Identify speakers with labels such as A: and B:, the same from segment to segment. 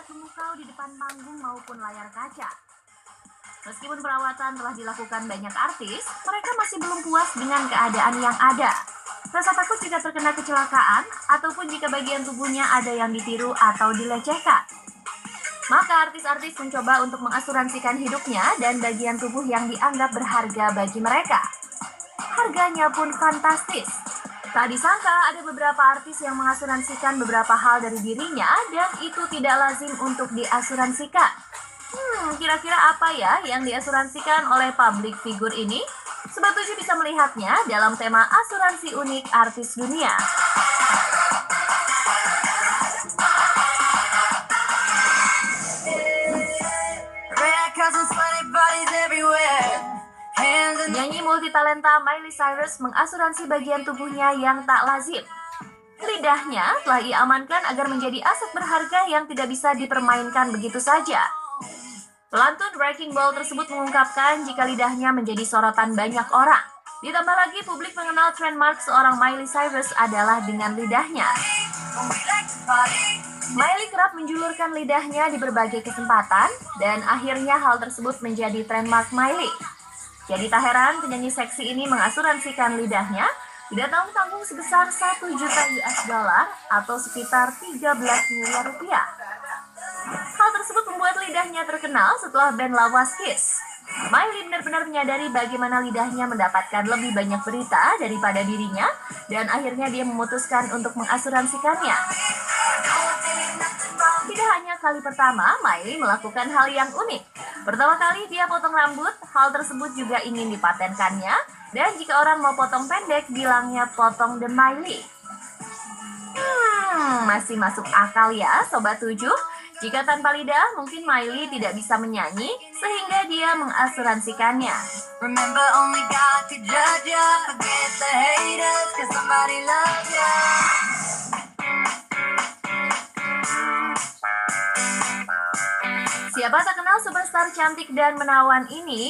A: memukau di depan panggung maupun layar kaca. Meskipun perawatan telah dilakukan banyak artis, mereka masih belum puas dengan keadaan yang ada. Rasa takut jika terkena kecelakaan, ataupun jika bagian tubuhnya ada yang ditiru atau dilecehkan. Maka artis-artis mencoba untuk mengasuransikan hidupnya dan bagian tubuh yang dianggap berharga bagi mereka. Harganya pun fantastis. Tak disangka ada beberapa artis yang mengasuransikan beberapa hal dari dirinya dan itu tidak lazim untuk diasuransikan. Kira-kira apa ya yang diasuransikan oleh public figure ini? Sobat 7 bisa melihatnya dalam tema asuransi unik artis dunia. Penyanyi multitalenta Miley Cyrus mengasuransi bagian tubuhnya yang tak lazim. Lidahnya telah ia amankan agar menjadi aset berharga yang tidak bisa dipermainkan begitu saja. Pelantun Wrecking Ball tersebut mengungkapkan jika lidahnya menjadi sorotan banyak orang. Ditambah lagi publik mengenal trademark seorang Miley Cyrus adalah dengan lidahnya. Miley kerap menjulurkan lidahnya di berbagai kesempatan dan akhirnya hal tersebut menjadi trademark Miley. Jadi tak heran penyanyi seksi ini mengasuransikan lidahnya tidak tanggung-tanggung sebesar 1 juta US dollar atau sekitar 13 miliar rupiah. Hal tersebut membuat lidahnya terkenal setelah band Lawas Kiss. Miley benar-benar menyadari bagaimana lidahnya mendapatkan lebih banyak berita daripada dirinya dan akhirnya dia memutuskan untuk mengasuransikannya. Tidak hanya kali pertama Miley melakukan hal yang unik. Pertama kali dia potong rambut, hal tersebut juga ingin dipatenkannya. Dan jika orang mau potong pendek, bilangnya potong the Miley. Masih masuk akal ya Sobat 7? Jika tanpa lidah, mungkin Miley tidak bisa menyanyi, sehingga dia mengasuransikannya. Remember only God could judge ya, forget the haters, cause somebody loves ya. Siapa tak kenal superstar cantik dan menawan ini?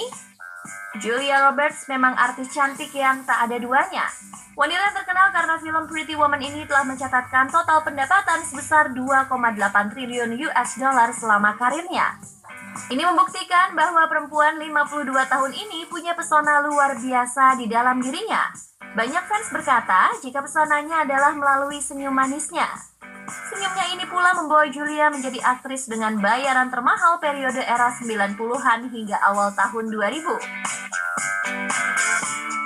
A: Julia Roberts memang artis cantik yang tak ada duanya. Wanita terkenal karena film Pretty Woman ini telah mencatatkan total pendapatan sebesar 2,8 triliun US dollar selama karirnya. Ini membuktikan bahwa perempuan 52 tahun ini punya pesona luar biasa di dalam dirinya. Banyak fans berkata jika pesonanya adalah melalui senyum manisnya. Senyumnya ini pula membawa Julia menjadi aktris dengan bayaran termahal periode era 90-an hingga awal tahun 2000.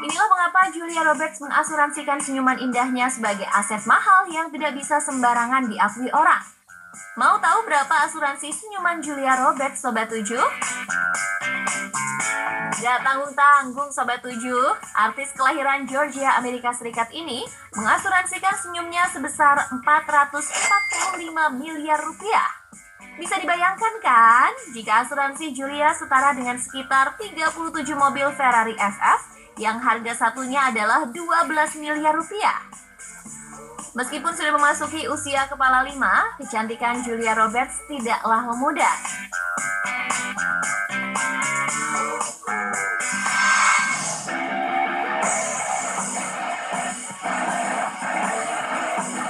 A: Inilah mengapa Julia Roberts mengasuransikan senyuman indahnya sebagai aset mahal yang tidak bisa sembarangan diakui orang. Mau tahu berapa asuransi senyuman Julia Roberts, Sobat 7? Gak tanggung-tanggung Sobat 7, artis kelahiran Georgia, Amerika Serikat ini mengasuransikan senyumnya sebesar 445 miliar rupiah. Bisa dibayangkan kan, jika asuransi Julia setara dengan sekitar 37 mobil Ferrari FF yang harga satunya adalah 12 miliar rupiah. Meskipun sudah memasuki usia kepala 5, kecantikan Julia Roberts tidaklah memudar.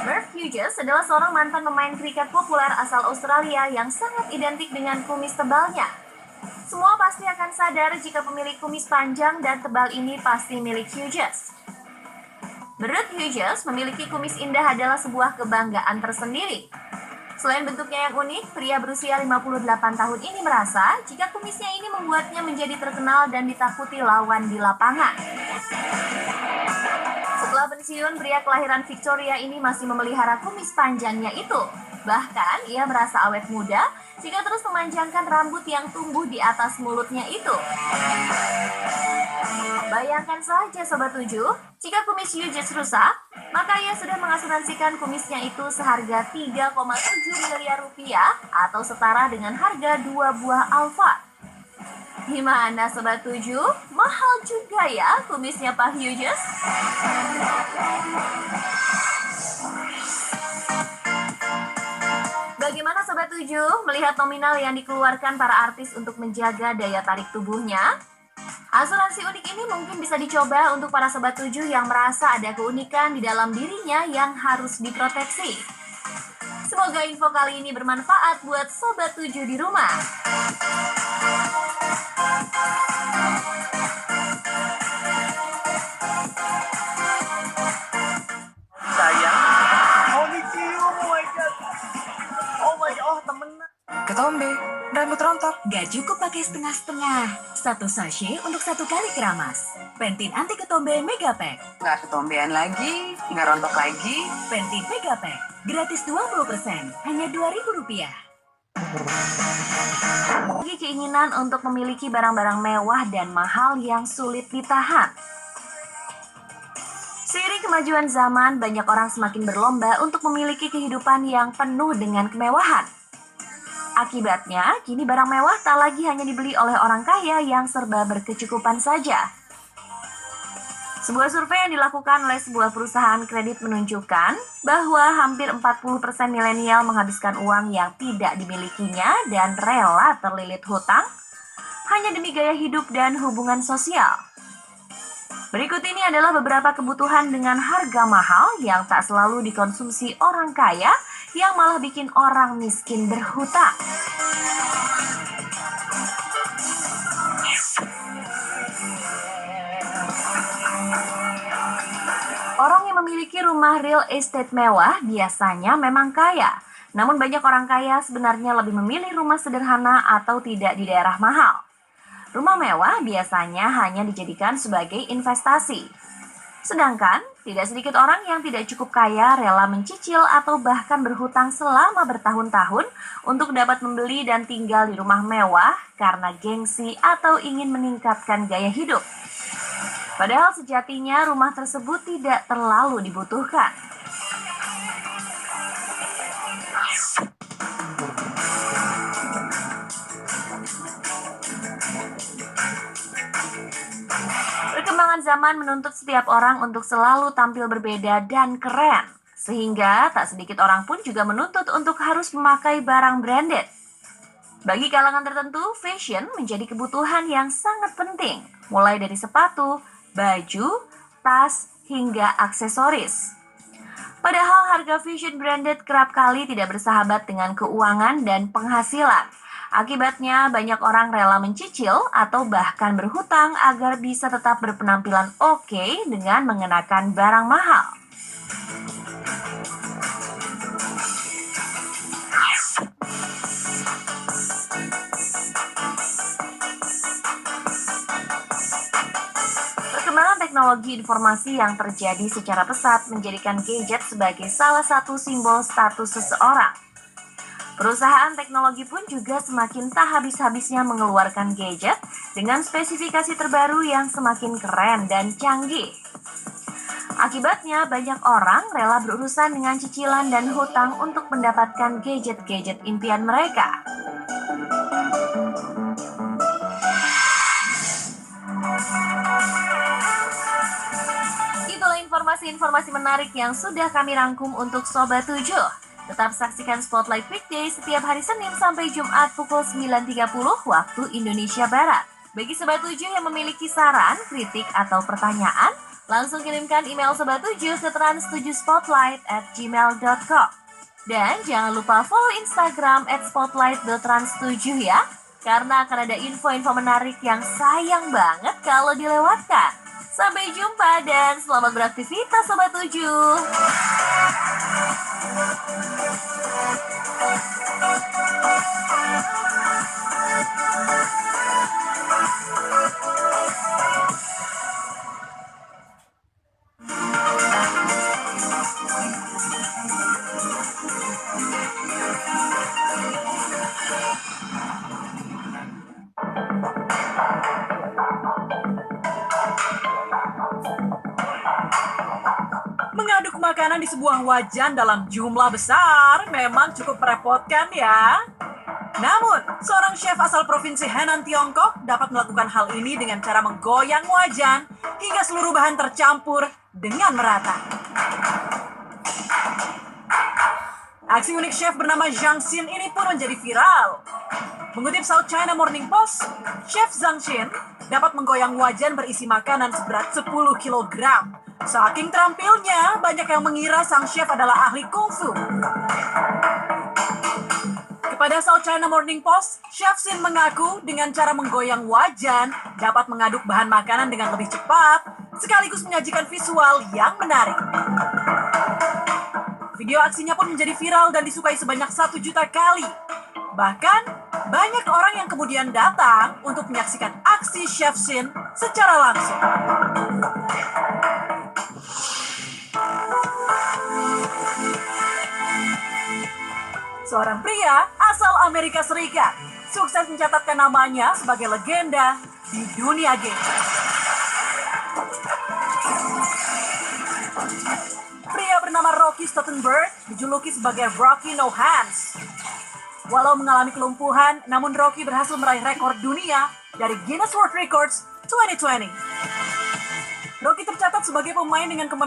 A: Mark Hughes adalah seorang mantan pemain kriket populer asal Australia yang sangat identik dengan kumis tebalnya. Semua pasti akan sadar jika pemilik kumis panjang dan tebal ini pasti milik Hughes. Menurut Hughes, memiliki kumis indah adalah sebuah kebanggaan tersendiri. Selain bentuknya yang unik, pria berusia 58 tahun ini merasa jika kumisnya ini membuatnya menjadi terkenal dan ditakuti lawan di lapangan. Setelah pensiun, pria kelahiran Victoria ini masih memelihara kumis panjangnya itu. Bahkan, ia merasa awet muda jika terus memanjangkan rambut yang tumbuh di atas mulutnya itu. Bayangkan saja Sobat 7, jika kumis Hughes rusak, maka ia sudah mengasuransikan kumisnya itu seharga 3,7 miliar rupiah atau setara dengan harga 2 buah Alphard. Gimana Sobat 7? Mahal juga ya kumisnya Pak Hughes? Bagaimana Sobat 7 melihat nominal yang dikeluarkan para artis untuk menjaga daya tarik tubuhnya? Asuransi unik ini mungkin bisa dicoba untuk para Sobat 7 yang merasa ada keunikan di dalam dirinya yang harus diproteksi. Semoga info kali ini bermanfaat buat Sobat 7 di rumah.
B: Ketombe, rambut rontok.
C: Gak cukup pakai setengah-setengah. 1 sachet untuk 1 kali keramas. Pantene Anti Ketombe Mega Pack.
B: Nggak ketombean lagi, nggak rontok lagi.
C: Pantene Mega Pack. Gratis 20%. Hanya Rp2.000.
A: Lagi keinginan untuk memiliki barang-barang mewah dan mahal yang sulit ditahan. Seiring kemajuan zaman, banyak orang semakin berlomba untuk memiliki kehidupan yang penuh dengan kemewahan. Akibatnya, kini barang mewah tak lagi hanya dibeli oleh orang kaya yang serba berkecukupan saja. Sebuah survei yang dilakukan oleh sebuah perusahaan kredit menunjukkan bahwa hampir 40% milenial menghabiskan uang yang tidak dimilikinya dan rela terlilit hutang hanya demi gaya hidup dan hubungan sosial. Berikut ini adalah beberapa kebutuhan dengan harga mahal yang tak selalu dikonsumsi orang kaya yang malah bikin orang miskin berhutang. Orang yang memiliki rumah real estate mewah biasanya memang kaya. Namun banyak orang kaya sebenarnya lebih memilih rumah sederhana atau tidak di daerah mahal. Rumah mewah biasanya hanya dijadikan sebagai investasi. Sedangkan, tidak sedikit orang yang tidak cukup kaya rela mencicil atau bahkan berhutang selama bertahun-tahun untuk dapat membeli dan tinggal di rumah mewah karena gengsi atau ingin meningkatkan gaya hidup. Padahal sejatinya rumah tersebut tidak terlalu dibutuhkan. Perkembangan zaman menuntut setiap orang untuk selalu tampil berbeda dan keren, sehingga tak sedikit orang pun juga menuntut untuk harus memakai barang branded. Bagi kalangan tertentu, fashion menjadi kebutuhan yang sangat penting, mulai dari sepatu, baju, tas, hingga aksesoris. Padahal harga fashion branded kerap kali tidak bersahabat dengan keuangan dan penghasilan. Akibatnya, banyak orang rela mencicil atau bahkan berhutang agar bisa tetap berpenampilan oke dengan mengenakan barang mahal. Perkembangan teknologi informasi yang terjadi secara pesat menjadikan gadget sebagai salah satu simbol status seseorang. Perusahaan teknologi pun juga semakin tak habis-habisnya mengeluarkan gadget dengan spesifikasi terbaru yang semakin keren dan canggih. Akibatnya, banyak orang rela berurusan dengan cicilan dan hutang untuk mendapatkan gadget-gadget impian mereka. Itulah informasi-informasi menarik yang sudah kami rangkum untuk Sobat 7. Tetap saksikan Spotlight Weekday setiap hari Senin sampai Jumat pukul 9.30 waktu Indonesia Barat. Bagi Sobat 7 yang memiliki saran, kritik, atau pertanyaan, langsung kirimkan email Sobat 7 ke trans7spotlight@gmail.com. Dan jangan lupa follow Instagram @spotlight.trans7 ya, karena akan ada info-info menarik yang sayang banget kalau dilewatkan. Sampai jumpa dan selamat beraktivitas Sobat 7.
D: Mengaduk makanan di sebuah wajan dalam jumlah besar memang cukup merepotkan ya. Namun, seorang chef asal provinsi Henan, Tiongkok dapat melakukan hal ini dengan cara menggoyang wajan hingga seluruh bahan tercampur dengan merata. Aksi unik chef bernama Zhang Xin ini pun menjadi viral. Mengutip South China Morning Post, Chef Zhang Xin dapat menggoyang wajan berisi makanan seberat 10 kg Saking terampilnya, banyak yang mengira sang chef adalah ahli kungfu. Kepada South China Morning Post, Chef Sin mengaku dengan cara menggoyang wajan dapat mengaduk bahan makanan dengan lebih cepat, sekaligus menyajikan visual yang menarik. Video aksinya pun menjadi viral dan disukai sebanyak 1 juta kali. Bahkan, banyak orang yang kemudian datang untuk menyaksikan aksi Chef Sin secara langsung. Seorang pria asal Amerika Serikat sukses mencatatkan namanya sebagai legenda di dunia game. Pria bernama Rocky Stottenberg dijuluki sebagai Rocky No Hands. Walau mengalami kelumpuhan, namun Rocky berhasil meraih rekor dunia dari Guinness World Records 2020. Rocky tercatat sebagai pemain dengan kemampuan